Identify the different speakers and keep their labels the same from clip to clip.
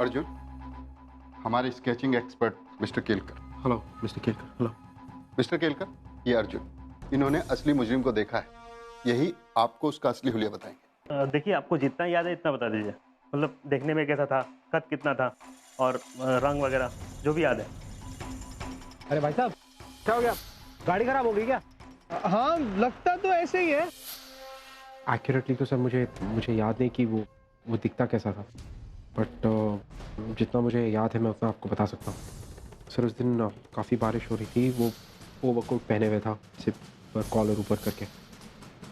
Speaker 1: अर्जुन, हमारे sketching expert mister Kelkar.
Speaker 2: Hello mister Kelkar. Hello
Speaker 1: mister Kelkar, ये अर्जुन, इन्होंने असली मुजरिम को देखा है, यही आपको उसका असली हुलिया बताएंगे।
Speaker 3: देखिए, आपको जितना याद है इतना बता दीजिए। मतलब देखने में कैसा था, कद कितना था और रंग वगैरह जो भी याद है।
Speaker 4: अरे भाई साहब, क्या हो गया? गाड़ी खराब हो गई क्या? हाँ, लगता तो ऐसे ही है।
Speaker 2: एक्यूरेटली तो सर मुझे याद नहीं कि वो दिखता कैसा था, बट जितना मुझे याद है मैं उतना आपको बता सकता हूँ। सर उस दिन काफ़ी बारिश हो रही थी। वो ओवरकोट पहने हुए था, सिर्फ कॉलर ऊपर करके,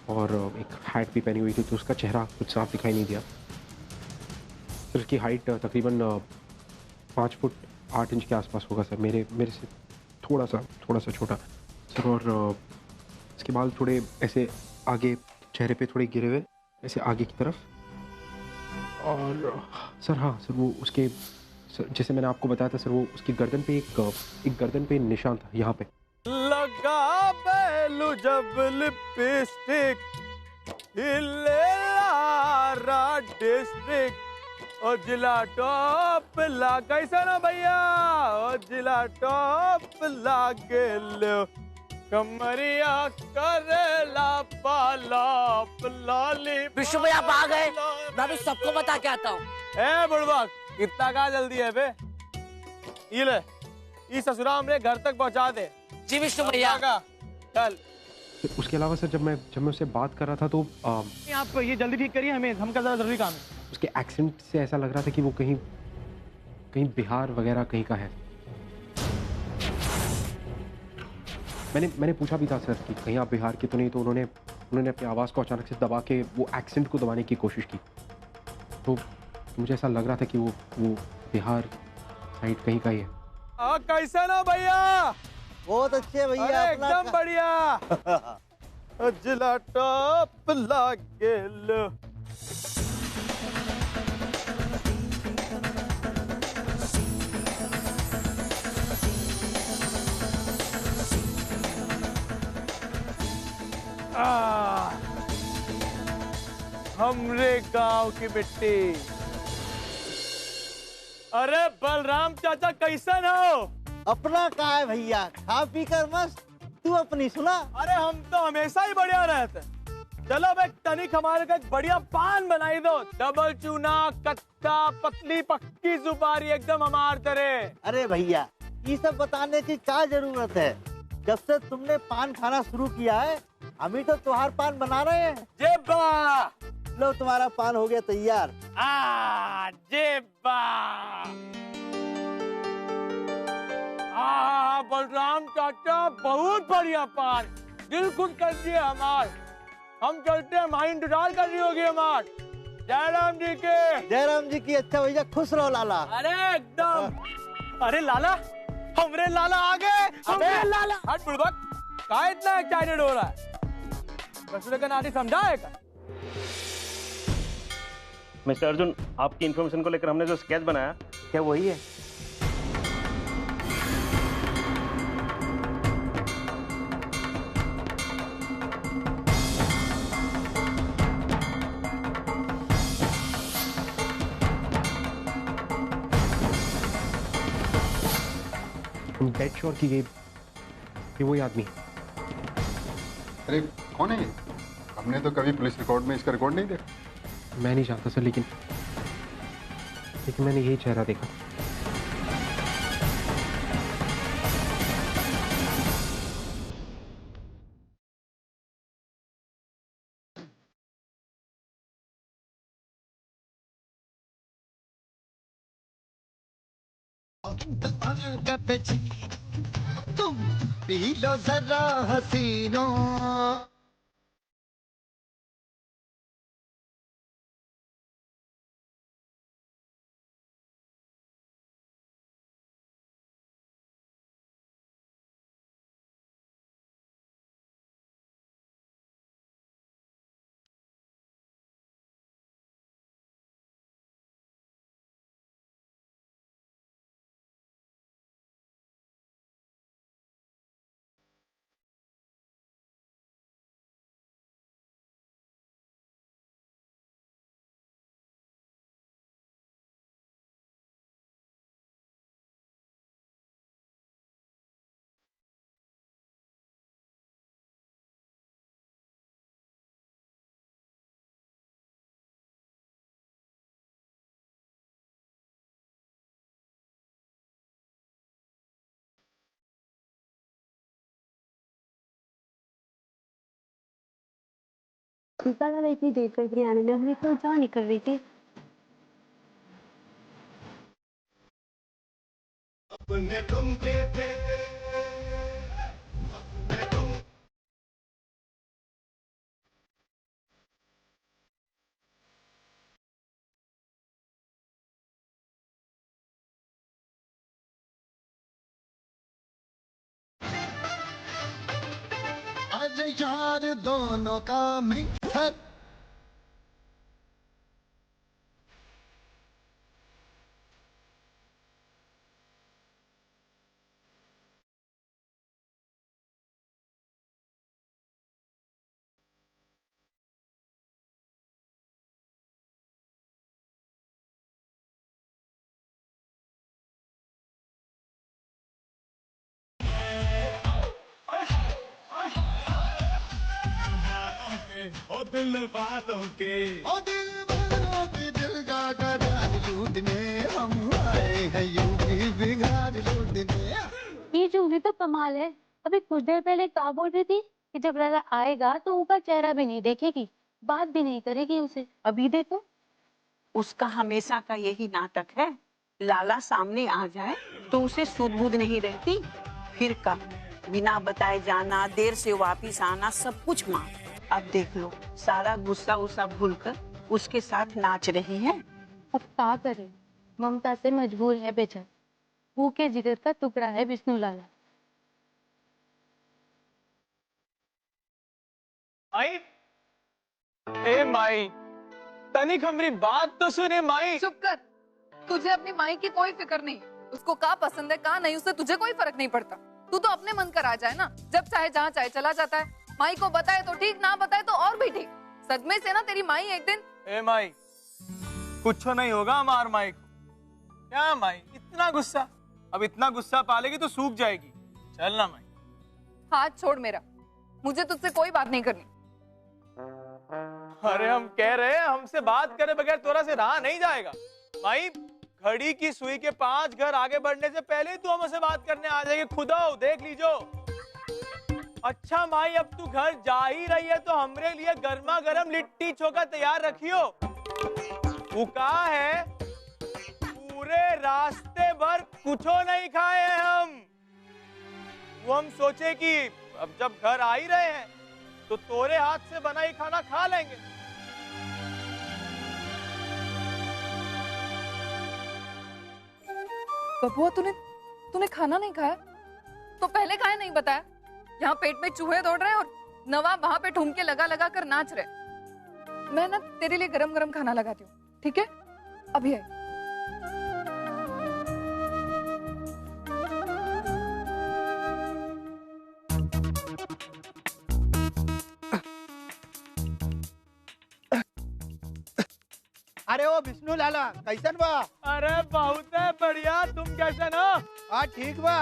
Speaker 2: और एक हैट भी पहनी हुई थी, तो उसका चेहरा कुछ साफ दिखाई नहीं दिया। सर उसकी हाइट तकरीबन 5 फुट 8 इंच के आसपास होगा सर, मेरे से थोड़ा सा छोटा सर। और उसके बाल थोड़े ऐसे आगे, चेहरे पे थोड़े गिरे हुए ऐसे आगे की तरफ। और सर हाँ सर, वो उसके सर, जैसे मैंने आपको बताया था सर, वो उसकी गर्दन पे एक गर्दन पे निशान था यहाँ पे।
Speaker 5: लगा बैलू जब लिपस्टिक हिले लारा डिस्ट्रिक्ट ओ जिला टॉप ला कैसा ना भैया ओ जिला टॉप ला गेलो कमरिया करेला पाला लाली।
Speaker 6: विष्णु भैया आप आ गए, मैं भी सबको बता के आता हूँ।
Speaker 5: ए बुढ़वा, इतना कहाँ जल्दी है बे? ये ले, ये ससुराल मेरे घर तक पहुँचा दे।
Speaker 6: जी विष्णु भैया।
Speaker 5: चल।
Speaker 2: उसके अलावा सर जब मैं उससे बात कर रहा था तो
Speaker 4: आप ये जल्दी ठीक करिए, हमें हमका ज़रा जरूरी काम है।
Speaker 2: उसके एक्सेंट से ऐसा लग रहा था कि वो कहीं बिहार वगैरह कहीं का है। मैंने पूछा भी था सर कि कहीं आप बिहार के तो नहीं, तो उन्होंने अपनी आवाज़ को अचानक से दबा के वो एक्सेंट को दबाने की कोशिश की। तो मुझे ऐसा लग रहा था कि वो बिहार साइड कहीं का ही है।
Speaker 5: कैसा ना भैया?
Speaker 7: बहुत अच्छे भैया,
Speaker 5: एकदम बढ़िया। जिला टॉप लागेल। हमरे गांव की मिट्टी। अरे बलराम चाचा कैसन हो?
Speaker 7: अपना का है भैया, खा पी कर मस्त। तू अपनी सुना।
Speaker 5: अरे हम तो हमेशा ही बढ़िया रहते। चलो भाई, तनिक हमारे का एक बढ़िया पान बनाई दो, डबल चूना, कच्चा, पतली पक्की सुपारी, एकदम हमार तरह।
Speaker 7: अरे भैया, ये सब बताने की क्या जरूरत है? जब से तुमने पान खाना शुरू किया है, हम ही तो तुम्हार पान बना रहे हैं।
Speaker 5: जेबा
Speaker 7: लो, तुम्हारा पान हो गया तैयार।
Speaker 5: जेबा। बलराम चाचा, बहुत बढ़िया पान, दिल खुश कर दिए हमार। हम चलते हैं, हमारी इंतजार कर रही होगी हमार। जयराम जी के।
Speaker 7: जयराम जी की। अच्छा भैया, खुश रहो लाला।
Speaker 5: अरे एकदम। अरे लाला, हमरे लाला आ गए। हमरे लाला। हट बुड़बक, कहाँ इतना एक्साइटेड हो रहा है? बसुरे का नाटी समझा है क्या?
Speaker 3: मिस्टर अर्जुन, आपकी इन्फॉर्मेशन को लेकर हमने जो स्केच बनाया, क्या वही है?
Speaker 2: डेड श्योर कि ये वही आदमी है।
Speaker 1: अरे कौन है ये? हमने तो कभी पुलिस रिकॉर्ड में इसका रिकॉर्ड नहीं देखा।
Speaker 2: मैं नहीं जानता सर, लेकिन मैंने यही चेहरा देखा।
Speaker 8: तुम पी लो जरा हसीनों।
Speaker 9: निकल रही थी, देर करके आने में अभी तो जहाँ निकल रही थी।
Speaker 8: अपने तुम पे थे आज यार दोनों का मिक्सर
Speaker 5: ओ दिल वालों के
Speaker 8: ओ दिल वालों के दिल का करार लूटने हम आए हैं यूपी बिहार लूटने।
Speaker 9: ये जूली तो कमाल है। अभी कुछ देर पहले कहा बोल रही थी कि जब लाला आएगा तो ऊपर चेहरा भी नहीं देखेगी, बात भी नहीं करेगी उसे। अभी देखो।
Speaker 10: उसका हमेशा का यही नाटक है, लाला सामने आ जाए तो उसे सुध बुध नहीं रहती, फिर कब बिना बताए जाना, देर से वापिस आना, सब कुछ मां। अब देख लो, सारा गुस्सा उसा भूलकर उसके साथ नाच रही है।
Speaker 9: अब क्या करे, ममता से मजबूर है बेचारा। भूखे जिगर का टुकड़ा है विष्णु लाला।
Speaker 5: माई, ए माई, तनिक हमारी बात तो सुने माई।
Speaker 11: चुप कर। तुझे अपनी माई की कोई फिक्र नहीं। उसको क्या पसंद है क्या नहीं, उससे तुझे कोई फर्क नहीं पड़ता। तू तो अपने मन कर आ जाए ना, जब चाहे जहाँ चाहे चला जाता है। माई को बताए तो ठीक, ना बताए तो और भी ठीक। सदमे से ना तेरी माई एक दिन।
Speaker 5: ए माई, कुछ नहीं होगा हमार माई को। क्या माई इतना गुस्सा? अब इतना गुस्सा पालेगी तो सूख जाएगी। चल ना माई।
Speaker 11: हाथ छोड़ मेरा, मुझे तुझसे कोई बात नहीं करनी।
Speaker 5: अरे हम कह रहे हैं हमसे बात करे बगैर तोरा से रहा नहीं जाएगा। माई, घड़ी की सुई के 5 घर आगे बढ़ने से पहले ही तू हमसे बात करने आ जाएगी। खुदा देख लीजो। अच्छा माई, अब तू घर जा ही रही है तो हमरे लिए गर्मा गर्म लिट्टी चोखा तैयार रखियो। वो कहा है पूरे रास्ते भर कुछो नहीं खाए हैं हम। वो हम सोचे कि अब जब घर आ ही रहे हैं तो तोरे हाथ से बना ही खाना खा लेंगे।
Speaker 11: बबुआ, तूने खाना नहीं खाया तो पहले खाया नहीं बताया? यहाँ पेट में चूहे दौड़ रहे हैं और नवाब वहां पे ठुमके लगा लगा कर नाच रहे। मैं ना तेरे लिए गरम गरम खाना लगाती हूँ, ठीक है? अभी आई।
Speaker 4: अरे ओ विष्णु लाला, कैसन बा?
Speaker 5: अरे बहुत है बढ़िया, तुम कैसे हो?
Speaker 4: हाँ ठीक बा।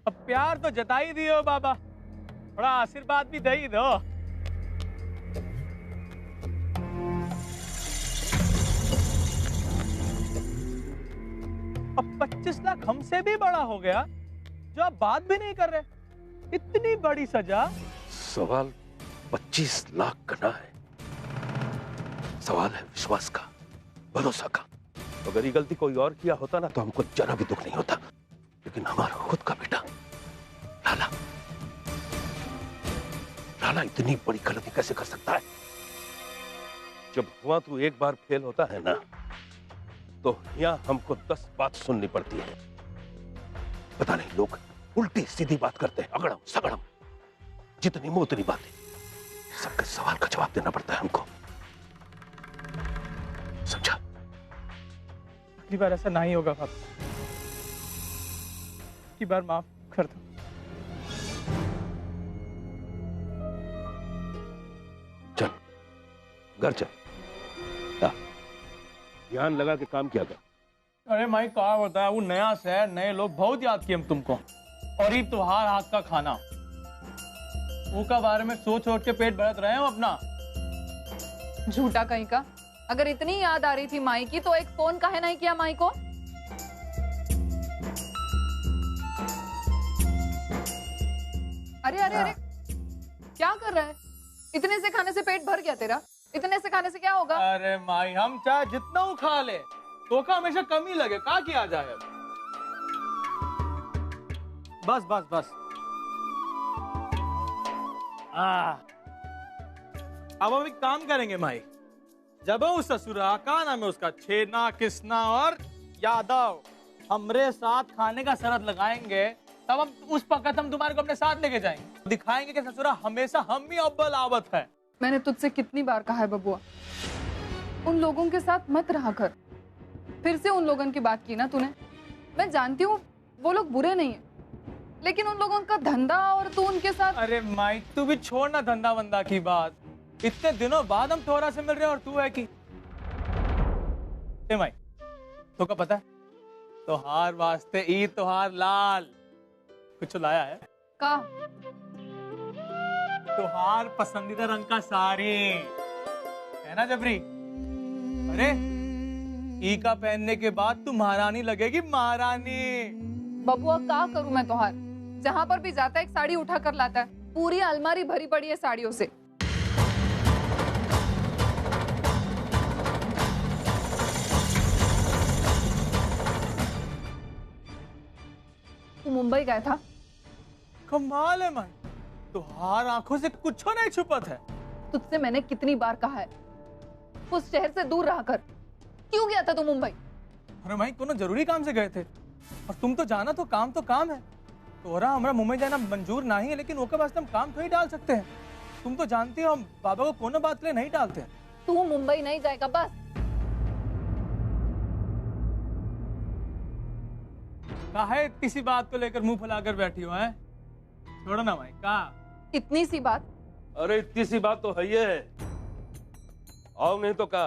Speaker 5: अब प्यार तो जता ही दियो बाबा, थोड़ा आशीर्वाद भी दे ही दो। अब 25 लाख हमसे भी बड़ा हो गया जो आप बात भी नहीं कर रहे। इतनी बड़ी सजा।
Speaker 12: सवाल 25 लाख का ना है, सवाल है विश्वास का, भरोसा का। अगर ये गलती कोई और किया होता ना तो हमको जरा भी दुख नहीं होता, लेकिन हमारा खुद का बेटा लाला, लाला इतनी बड़ी गलती कैसे कर सकता है? जब हुआ तू एक बार फेल होता है ना तो यहाँ हमको 10 बात सुननी पड़ती है। पता नहीं लोग उल्टी सीधी बात करते हैं, अगड़म सगड़म, जितनी मुंह उतनी बातें। सबके सवाल का जवाब देना पड़ता है हमको, समझा?
Speaker 5: अगली बार ऐसा नहीं होगा बाबा, अगली बार माफ कर दो।
Speaker 12: चल घर चल, ध्यान लगा के काम किया कर।
Speaker 5: अरे माई क्या होता है, वो नया शहर, नए लोग, बहुत याद किए हम तुमको। और ये तुम्हार हाथ का खाना, वो का बारे में सोच सोच के पेट भरत रहे हो अपना।
Speaker 11: झूठा कहीं का। अगर इतनी याद आ रही थी माई की तो एक फोन काहे नहीं किया माई को? अरे अरे अरे, क्या कर रहा है? इतने से खाने से पेट भर गया तेरा? इतने से खाने से क्या होगा?
Speaker 5: अरे माई, हम चाहे जितना वो खा ले तो का हमेशा कमी लगे, का किया जाए? बस बस बस। अब हम एक काम करेंगे माई, जब उस ससुरा का नाम है उसका छेना कृष्णा और यादव हमरे साथ खाने का शरत लगाएंगे, तब हम उस वक्त हम तुम्हारे को अपने साथ लेके जाएंगे, दिखाएंगे कि ससुरा हमेशा हम ही अव्वल आवत है।
Speaker 11: मैंने तुझसे कितनी बार कहा है बबुआ, उन लोगों के साथ मत रहा कर। फिर से उन लोगों की बात की ना तूने। मैं जानती हूँ वो लोग बुरे नहीं है, लेकिन उन लोगों का धंधा और तू उनके साथ।
Speaker 5: अरे माई, तू भी छोड़ ना धंधा वंदा की बात। इतने दिनों बाद हम थोड़ा से मिल रहे हैं और तू है कि माई, तो क्या पता है तोहार वास्ते ई तोहार लाल कुछ लाया है
Speaker 11: का?
Speaker 5: तोहार पसंदीदा रंग का साड़ी है ना जबरी? अरे ई का पहनने के बाद तू महारानी लगेगी, महारानी।
Speaker 11: बबुआ का करूं मैं तोहार? जहां पर भी जाता है एक साड़ी उठा कर लाता है, पूरी अलमारी भरी पड़ी है साड़ियों से। तू मुंबई गया था?
Speaker 5: कमाल है माई, तुहार आंखों से कुछ नहीं छुपत है।
Speaker 11: तुझसे मैंने कितनी बार कहा है उस शहर से दूर रह कर। क्यों गया था तू मुंबई?
Speaker 5: अरे भाई, कोनो जरूरी काम से गए थे, और तुम तो जाना तो काम है। तोरा हमरा मुंबई जाना मंजूर नहीं है, लेकिन ओके वास्ते हम काम थोड़ी डाल सकते हैं। तुम तो जानती हो हम बाबा को कोनो बात के लिए नहीं डालते हैं।
Speaker 11: तू मुंबई नहीं जाएगा बस।
Speaker 5: काहे किसी बात को लेकर मुंह फुलाकर बैठी हो है? छोड़ो ना भाई, का
Speaker 11: इतनी सी बात?
Speaker 12: अरे इतनी सी बात तो है ही है, आओ नहीं तो का।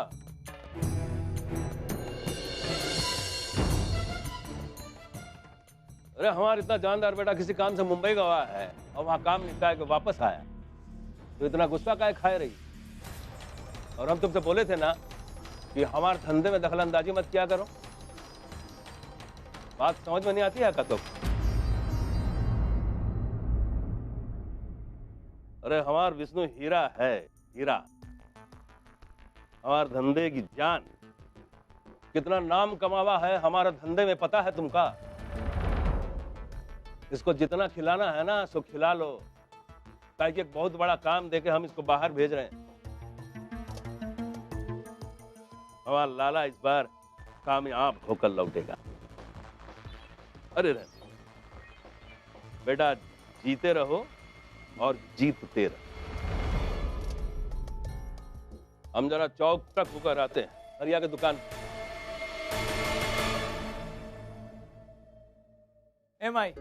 Speaker 12: अरे हमारा इतना जानदार बेटा किसी काम से मुंबई गया है और वहां काम निपटा के वापस आया, तो इतना गुस्सा काहे खाए रही? और हम तुमसे बोले थे ना कि हमारे धंधे में दखल अंदाजी मत किया करो। बात समझ में नहीं आती है का तो? अरे हमार विष्णु हीरा है, हीरा, हमारे धंधे की जान। कितना नाम कमावा है हमारा धंधे में पता है तुमका? इसको जितना खिलाना है ना सो खिला लो, ताकि एक बहुत बड़ा काम देके हम इसको बाहर भेज रहे हैं। हमारा लाला इस बार कामयाब होकर लौटेगा। अरे बेटा, जीते रहो और जीतते रहो। हम जरा चौक तक होकर आते हैं हरिया की दुकान।
Speaker 5: एम आई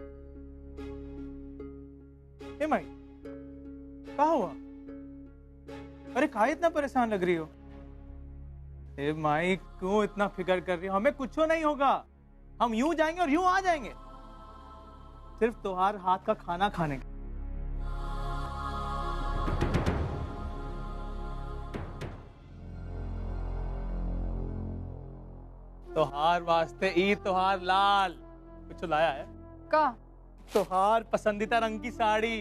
Speaker 5: क्या हुआ? अरे काहे इतना परेशान लग रही हो? ए माई, क्यों इतना फिक्र कर रही हो? हमें कुछ नहीं होगा, हम यूं जाएंगे और यूं आ जाएंगे, सिर्फ तुम्हारे हाथ का खाना खाने के। तोहार वास्ते ई तोहार लाल कुछ लाया है
Speaker 11: का?
Speaker 5: तोहार पसंदीदा रंग की साड़ी।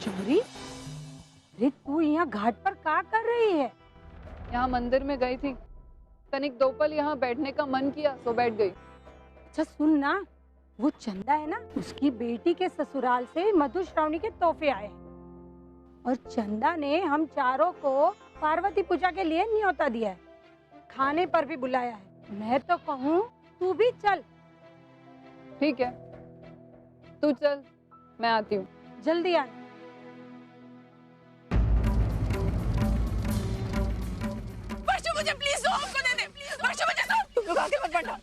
Speaker 10: चोरी? अरे तू यहाँ घाट पर क्या कर रही है?
Speaker 11: यहाँ मंदिर में गई थी, तनिक दो पल यहाँ बैठने का मन किया तो बैठ गई।
Speaker 10: अच्छा सुन ना, वो चंदा है ना, उसकी बेटी के ससुराल से मधुश्रावणी के तोहफे आए और चंदा ने हम चारों को पार्वती पूजा के लिए न्योता दिया है, खाने पर भी बुलाया है। मैं तो कहूँ तू भी चल।
Speaker 11: ठीक है, तू चल, मैं आती हूँ।
Speaker 10: जल्दी आ।
Speaker 6: मुझे प्लीज दो, हमको दे दे, प्लीज मुझे दो। तुम लोग आगे मत बढ़ना।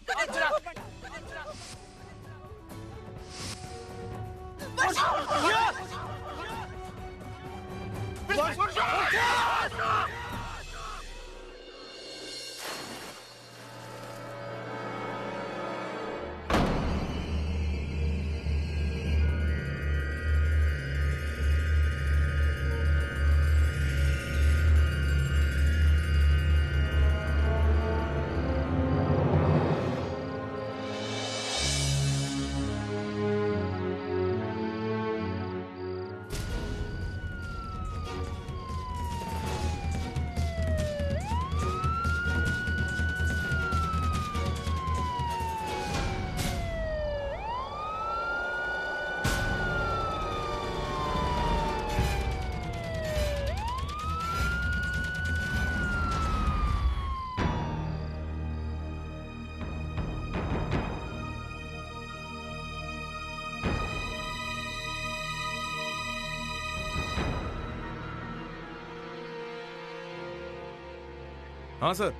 Speaker 13: हाँ सर।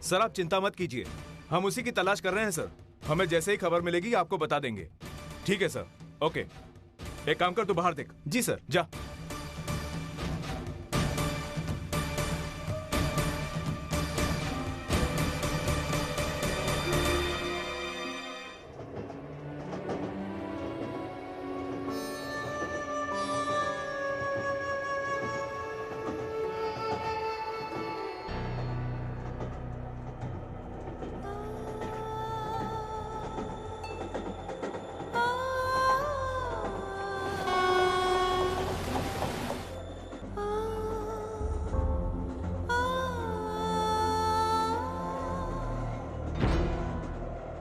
Speaker 13: सर आप चिंता मत कीजिए, हम उसी की तलाश कर रहे हैं सर। हमें जैसे ही खबर मिलेगी आपको बता देंगे। ठीक है सर, ओके। एक काम कर, तू बाहर देख। जी सर, जा।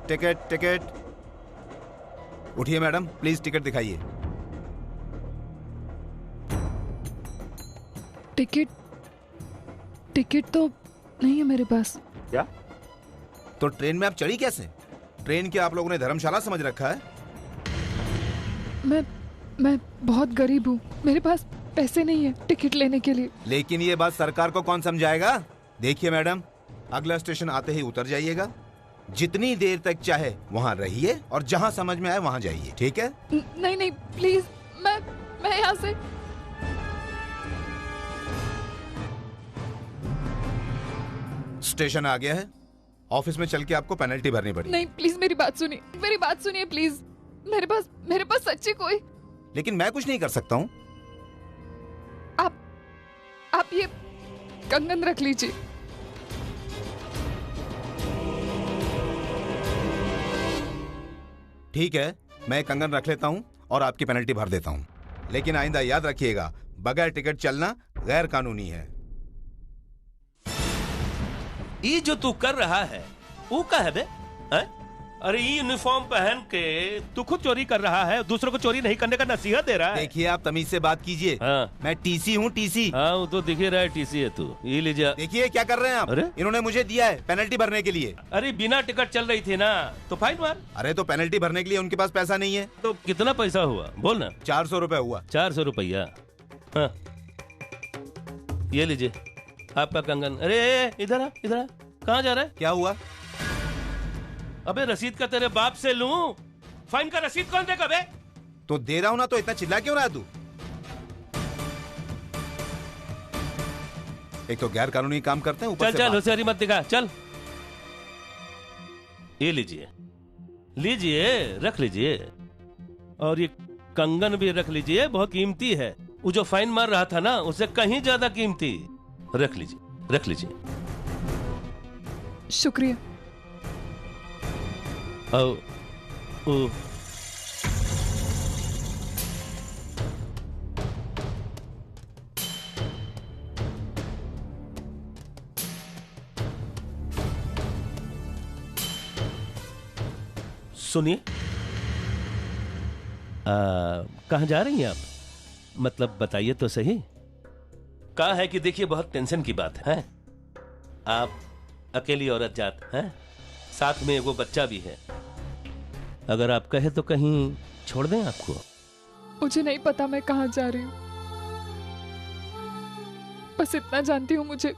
Speaker 14: Ticket ticket. उठिए मैडम, प्लीज टिकट दिखाइए।
Speaker 11: टिकट तो नहीं है मेरे पास।
Speaker 14: क्या? तो ट्रेन में आप चढ़ी कैसे? ट्रेन क्या आप लोगों ने धर्मशाला समझ रखा है?
Speaker 11: मैं बहुत गरीब हूँ, मेरे पास पैसे नहीं है टिकट लेने के लिए।
Speaker 14: लेकिन ये बात सरकार को कौन समझाएगा? देखिए मैडम, अगला स्टेशन आते ही उतर जाइएगा। जितनी देर तक चाहे वहाँ रहिए और जहाँ समझ में आए वहाँ जाइए, ठीक है?
Speaker 11: नहीं प्लीज, मैं यहाँ से।
Speaker 14: स्टेशन आ गया है, ऑफिस में चल के आपको पेनल्टी भरनी पड़ेगी।
Speaker 11: नहीं प्लीज, मेरी बात सुनिए प्लीज। मेरे पास सच्ची कोई।
Speaker 14: लेकिन मैं कुछ नहीं कर सकता हूँ।
Speaker 11: आप ये कंगन रख लीजिए।
Speaker 14: ठीक है, मैं कंगन रख लेता हूँ और आपकी पेनल्टी भर देता हूँ। लेकिन आइंदा याद रखिएगा, बगैर टिकट चलना गैर कानूनी है।
Speaker 12: ये जो तू कर रहा है वो क्या है बे? हैं? अरे ये यूनिफॉर्म पहन के तू खुद चोरी कर रहा है, दूसरों को चोरी नहीं करने का नसीहत दे रहा है।
Speaker 14: देखिए आप तमीज से बात कीजिए।
Speaker 12: हाँ।
Speaker 14: मैं टीसी हूँ, टीसी।
Speaker 12: हाँ वो तो दिख ही रहा है, टीसी है तू। ये लीजिए।
Speaker 14: देखिए क्या कर रहे हैं आप।
Speaker 12: अरे
Speaker 14: इन्होंने मुझे दिया है पेनल्टी भरने के लिए।
Speaker 12: अरे बिना टिकट चल रही थी ना, तो फाइन मार।
Speaker 14: अरे तो पेनल्टी भरने के लिए उनके पास पैसा नहीं है।
Speaker 12: तो कितना पैसा हुआ बोल ना।
Speaker 14: 400 रुपए हुआ।
Speaker 12: 400 रुपया। हाँ ये लीजिए आपका कंगन। अरे इधर आ, इधर आ। कहाँ जा रहा है?
Speaker 14: क्या हुआ?
Speaker 12: अबे रसीद का तेरे बाप से लूं? फाइन का रसीद कौन देगा बे?
Speaker 14: तो दे रहा हूं ना, तो इतना चिल्ला क्यों रहा है तू? एक तो गैर कानूनी काम करते हैं, ऊपर
Speaker 12: चल चल होशियारी मत दिखा, चल। ये लीजिए, रख लीजिए। और ये कंगन भी रख लीजिए, बहुत कीमती है। वो जो फाइन मार रहा था ना, उससे कहीं ज्यादा कीमती। रख लीजिए।
Speaker 11: शुक्रिया।
Speaker 12: सुनिए, कहाँ जा रही हैं आप? मतलब बताइए तो सही। कहा है कि देखिए बहुत टेंशन की बात है। आप अकेली औरत जात हैं, साथ में वो बच्चा भी है। अगर आप कहे तो कहीं छोड़ दें आपको?
Speaker 11: मुझे नहीं पता मैं कहाँ जा रही हूँ, बस इतना जानती हूँ मुझे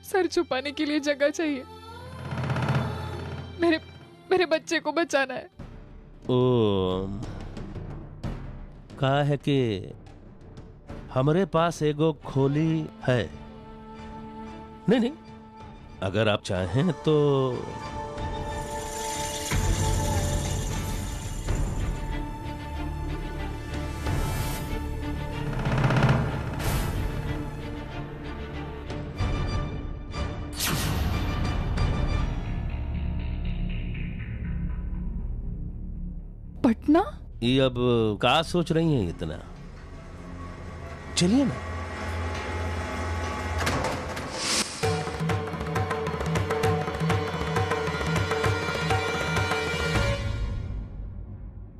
Speaker 11: सर छुपाने के लिए जगह चाहिए। मेरे बच्चे को बचाना है।
Speaker 12: ओ, कहा है कि हमारे पास एगो खोली है। नहीं, अगर आप चाहें तो
Speaker 11: पटना।
Speaker 12: ये अब क्या सोच रही हैं इतना? चलिए ना।